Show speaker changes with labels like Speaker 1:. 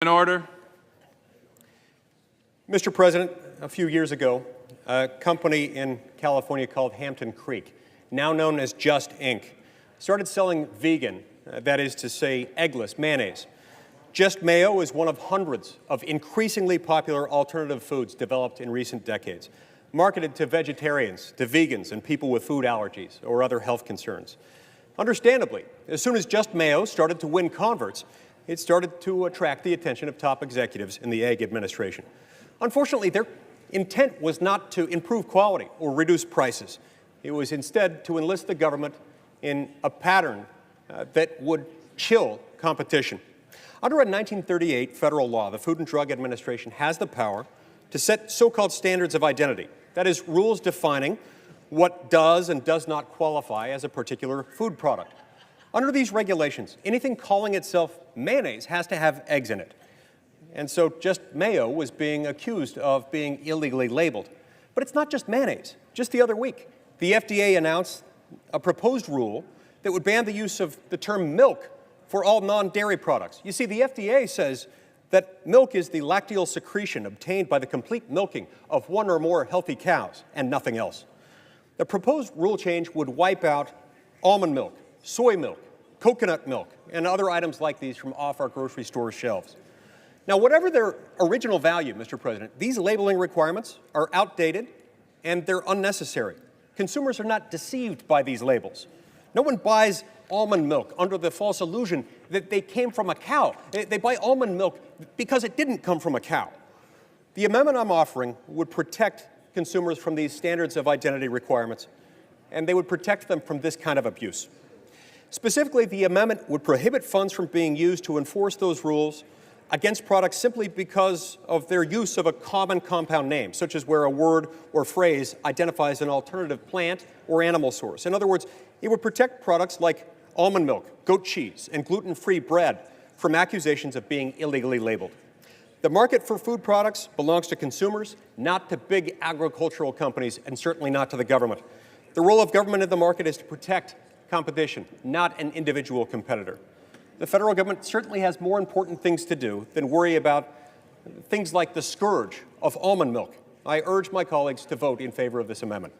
Speaker 1: of order.
Speaker 2: Mr. President, a few years ago, a company in California called Hampton Creek, now known as Just Inc., started selling vegan, that is to say, eggless mayonnaise. Just Mayo is one of hundreds of increasingly popular alternative foods developed in recent decades, marketed to vegetarians, to vegans, and people with food allergies or other health concerns. Understandably, as soon as Just Mayo started to win converts, it started to attract the attention of top executives in the Egg administration. Unfortunately, their intent was not to improve quality or reduce prices. It was instead to enlist the government in a pattern that would chill competition. Under a 1938 federal law, the Food and Drug Administration has the power to set so-called standards of identity, that is, rules defining what does and does not qualify as a particular food product. Under these regulations, anything calling itself mayonnaise has to have eggs in it. And so Just Mayo was being accused of being illegally labeled. But it's not just mayonnaise. Just the other week, the FDA announced a proposed rule that would ban the use of the term milk for all non-dairy products. You see, the FDA says that milk is the lacteal secretion obtained by the complete milking of one or more healthy cows and nothing else. The proposed rule change would wipe out almond milk, soy milk, coconut milk, and other items like these from off our grocery store shelves. Now, whatever their original value, Mr. President, these labeling requirements are outdated and they're unnecessary. Consumers are not deceived by these labels. No one buys almond milk under the false illusion that they came from a cow. They buy almond milk because it didn't come from a cow. The amendment I'm offering would protect consumers from these standards of identity requirements, and they would protect them from this kind of abuse. Specifically, the amendment would prohibit funds from being used to enforce those rules against products simply because of their use of a common compound name, such as where a word or phrase identifies an alternative plant or animal source. In other words, it would protect products like almond milk, goat cheese, and gluten-free bread from accusations of being illegally labeled. The market for food products belongs to consumers, not to big agricultural companies, and certainly not to the government. The role of government in the market is to protect competition, not an individual competitor. The federal government certainly has more important things to do than worry about things like the scourge of almond milk. I urge my colleagues to vote in favor of this amendment.